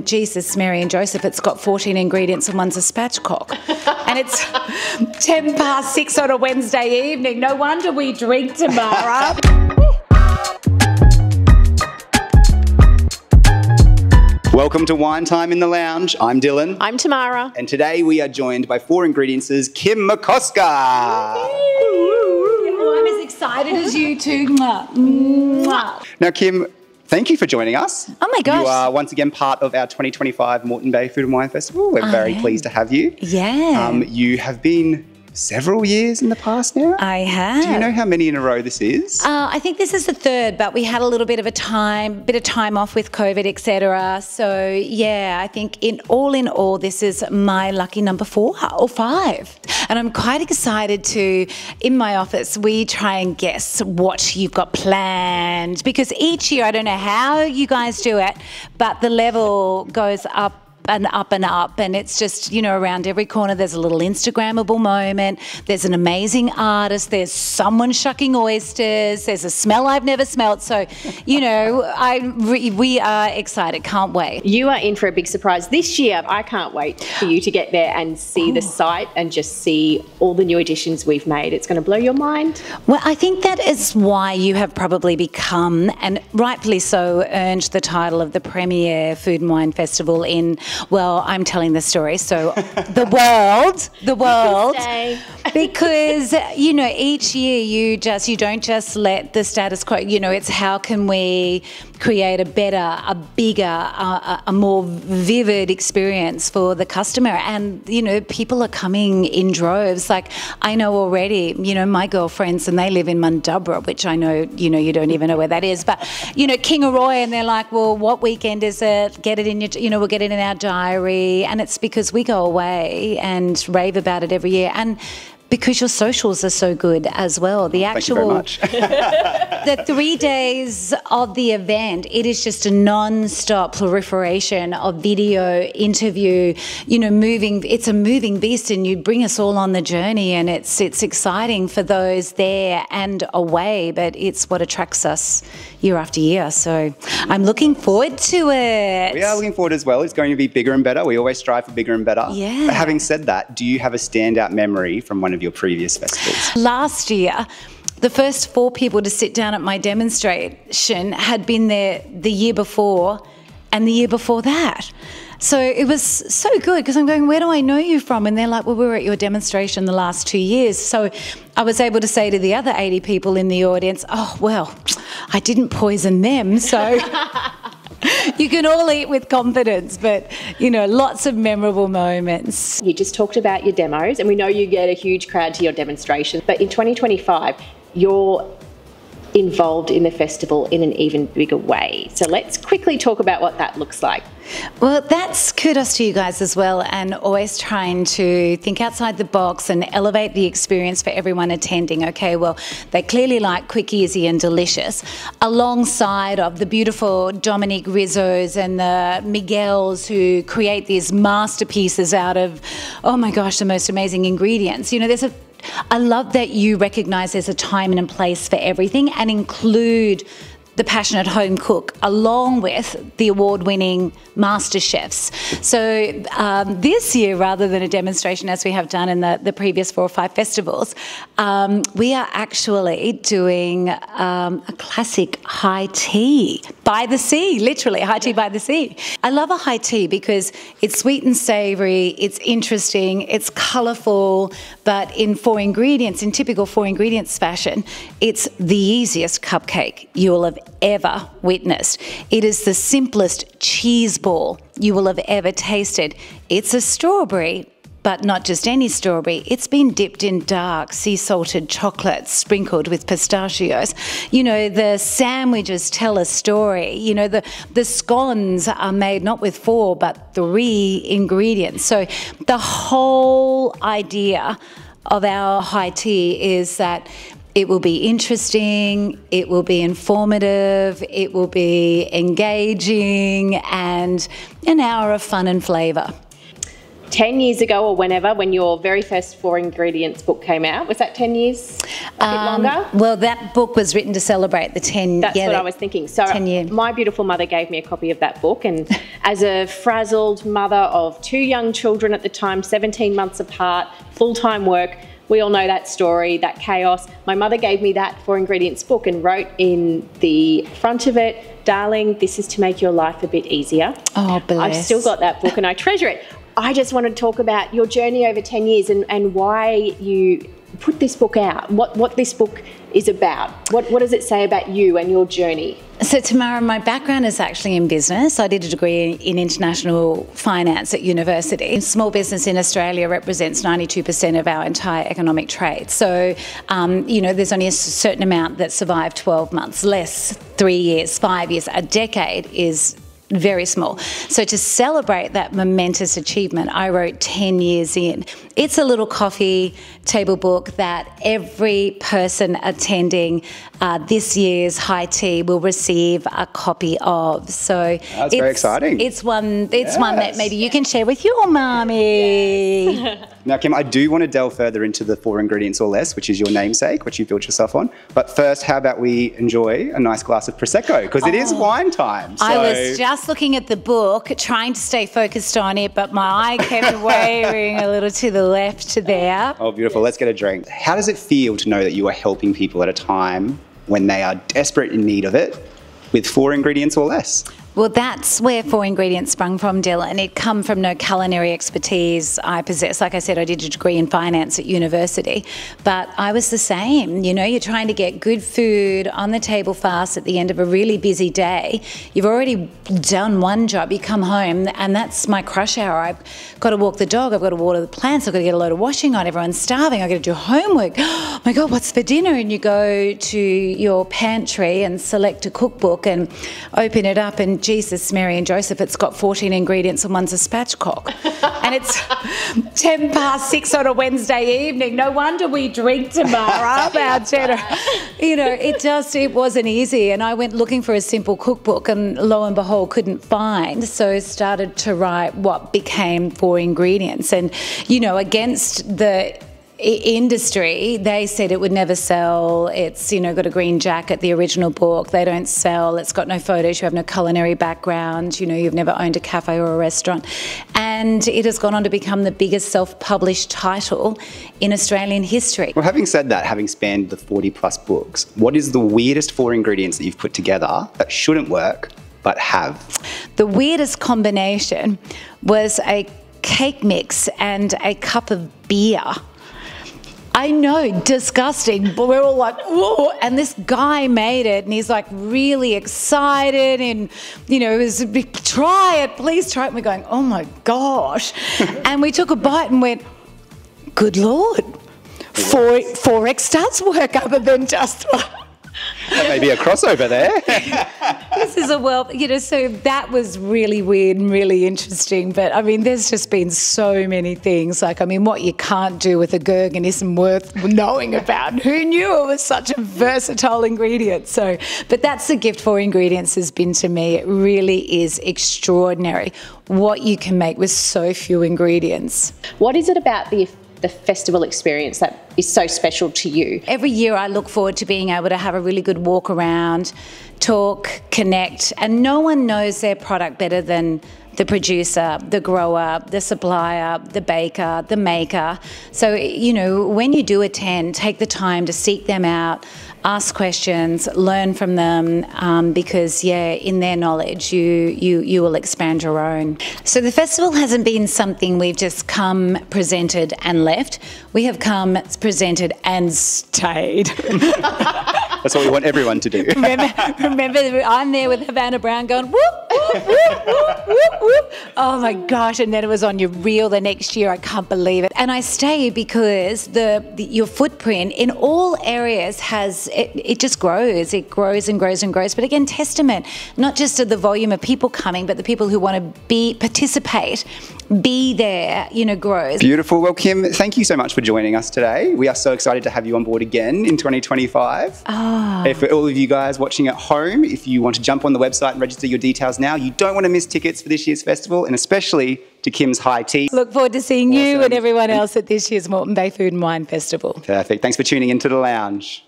Jesus, Mary and Joseph, it's got 14 ingredients and one's a spatchcock. And it's 6:10 on a Wednesday evening. No wonder we drink, Tamara. Welcome to Wine Time in the Lounge. I'm Dylan. I'm Tamara. And today we are joined by 4 Ingredients' Kim McCosker. Oh, I'm as excited as you two. Now, Kim, thank you for joining us. Oh my gosh. You are once again part of our 2025 Moreton Bay Food and Wine Festival. We're very pleased to have you. Yeah. You have been several years in the past now. I have. Do you know how many in a row this is? I think this is the third, but we had a little bit of time off with COVID, etc. So yeah, I think in all, this is my lucky number 4 or 5. And I'm quite excited to, in my office, we try and guess what you've got planned, because each year, I don't know how you guys do it, but the level goes up and up and up, and it's just, you know, around every corner there's a little Instagrammable moment, there's an amazing artist, there's someone shucking oysters, there's a smell I've never smelt. So, you know, we are excited, can't wait. You are in for a big surprise this year. I can't wait for you to get there and see the site and just see all the new additions we've made. It's going to blow your mind. Well, I think that is why you have probably become, and rightfully so, earned the title of the premier Food and Wine Festival in, well, I'm telling the story, so the world, because, you know, each year you don't just let the status quo, you know, it's how can we create a better, a bigger, a more vivid experience for the customer. And, you know, people are coming in droves. Like, I know already, you know, my girlfriends, and they live in Mundubra, which I know, you know, you don't even know where that is, but, you know, Kingaroy, and they're like, well, what weekend is it? Get it in your, you know, we'll get it in our diary. And it's because we go away and rave about it every year. And because your socials are so good as well. The actual, thank you very much. the 3 days of the event, it is just a non-stop proliferation of video, interview, you know, it's a moving beast, and you bring us all on the journey, and it's exciting for those there and away, but it's what attracts us year after year. So I'm looking forward to it. We are looking forward as well. It's going to be bigger and better. We always strive for bigger and better. Yeah. But having said that, do you have a standout memory from one of your previous festivals? Last year, the first 4 people to sit down at my demonstration had been there the year before and the year before that. So it was so good, because I'm going, where do I know you from? And they're like, well, we were at your demonstration the last 2 years. So I was able to say to the other 80 people in the audience, oh, well, I didn't poison them, so you can all eat with confidence. But, you know, lots of memorable moments. You just talked about your demos, and we know you get a huge crowd to your demonstration. But in 2025, you're involved in the festival in an even bigger way. So let's quickly talk about what that looks like. Well, that's kudos to you guys as well, and always trying to think outside the box and elevate the experience for everyone attending. Okay, well, they clearly like quick, easy and delicious, alongside of the beautiful Dominique Rizzos and the Miguels, who create these masterpieces out of, oh my gosh, the most amazing ingredients. You know, I love that you recognise there's a time and a place for everything, and include the passionate home cook along with the award-winning master chefs. So this year, rather than a demonstration as we have done in the previous 4 or 5 festivals, we are actually doing a classic high tea by the sea, literally high tea by the sea. I love a high tea because it's sweet and savoury, it's interesting, it's colourful, but in typical 4 ingredients fashion, it's the easiest cupcake you will have ever witnessed. It is the simplest cheese ball you will have ever tasted. It's a strawberry, but not just any strawberry. It's been dipped in dark sea salted chocolate sprinkled with pistachios. You know, the sandwiches tell a story. You know, the scones are made not with 4 but 3 ingredients. So the whole idea of our high tea is that it will be interesting, it will be informative, it will be engaging, and an hour of fun and flavour. 10 years ago or whenever, when your very first 4 ingredients book came out. Was that 10 years? A bit longer? Well, that book was written to celebrate the 10. That's what I was thinking. So 10 year. My beautiful mother gave me a copy of that book, and as a frazzled mother of 2 young children at the time, 17 months apart, full-time work, we all know that story, that chaos. My mother gave me that 4 ingredients book and wrote in the front of it, "Darling, this is to make your life a bit easier." Oh, bless. I've still got that book and I treasure it. I just want to talk about your journey over 10 years and why you put this book out, what this book is about. What does it say about you and your journey? So Tamara, my background is actually in business. I did a degree in international finance at university. Small business in Australia represents 92% of our entire economic trade. So, there's only a certain amount that survive 12 months, less 3 years, 5 years, a decade is very small. So to celebrate that momentous achievement, I wrote 10 years in. It's a little coffee table book that every person attending this year's high tea will receive a copy of. So that's very exciting. It's one that maybe you can share with your mommy. Yes. Now, Kim, I do want to delve further into the 4 ingredients or less, which is your namesake, which you built yourself on. But first, how about we enjoy a nice glass of Prosecco? Because it is wine time. So. I was just looking at the book, trying to stay focused on it, but my eye kept wavering a little to the left there. Oh, beautiful. Let's get a drink. How does it feel to know that you are helping people at a time when they are desperate in need of it with 4 ingredients or less? Well, that's where 4 ingredients sprung from, Dylan. It come from no culinary expertise I possess. Like I said, I did a degree in finance at university, but I was the same. You're trying to get good food on the table fast at the end of a really busy day. You've already done one job. You come home, and that's my crush hour. I've got to walk the dog. I've got to water the plants. I've got to get a load of washing on. Everyone's starving. I've got to do homework. Oh my God, what's for dinner? And you go to your pantry and select a cookbook and open it up, and Jesus, Mary and Joseph, it's got 14 ingredients and one's a spatchcock. And it's 6:10 on a Wednesday evening. No wonder we drink tomorrow about dinner. It wasn't easy. And I went looking for a simple cookbook and lo and behold, couldn't find. So started to write what became 4 ingredients. And, against the industry, they said it would never sell. It's, got a green jacket, the original book. They don't sell. It's got no photos. You have no culinary background. You've never owned a cafe or a restaurant. And it has gone on to become the biggest self-published title in Australian history. Well, having said that, having spanned the 40 plus books, what is the weirdest 4 ingredients that you've put together that shouldn't work but have? The weirdest combination was a cake mix and a cup of beer. I know, disgusting, but we're all like, whoa, and this guy made it, and he's like really excited, and it was a big, try it, please try it, and we're going, oh my gosh, and we took a bite and went, good Lord, 4X does work other than just... That may be a crossover there. This is so that was really weird and really interesting. But there's just been so many things. What you can't do with a gherkin isn't worth knowing about. Who knew it was such a versatile ingredient? So, but that's the gift 4 ingredients has been to me. It really is extraordinary what you can make with so few ingredients. What is it about the festival experience that is so special to you? Every year I look forward to being able to have a really good walk around, talk, connect, and no one knows their product better than the producer, the grower, the supplier, the baker, the maker. So, when you do attend, take the time to seek them out, ask questions, learn from them, because, in their knowledge, you will expand your own. So the festival hasn't been something we've just come, presented and left. We have come, presented and stayed. That's what we want everyone to do. Remember, I'm there with Havana Brown going, whoop, whoop, whoop, whoop, whoop, whoop. Oh my gosh, and then it was on your reel the next year. I can't believe it. And I stay because your footprint in all areas it just grows. It grows and grows and grows. But again, testament, not just to the volume of people coming, but the people who want to participate, be there, grows. Beautiful. Well, Kim, thank you so much for joining us today. We are so excited to have you on board again in 2025. Oh. For all of you guys watching at home, if you want to jump on the website and register your details now, you don't want to miss tickets for this year's festival, and especially to Kim's High Tea. Look forward to seeing you and everyone else at this year's Moreton Bay Food and Wine Festival. Perfect. Thanks for tuning into The Lounge.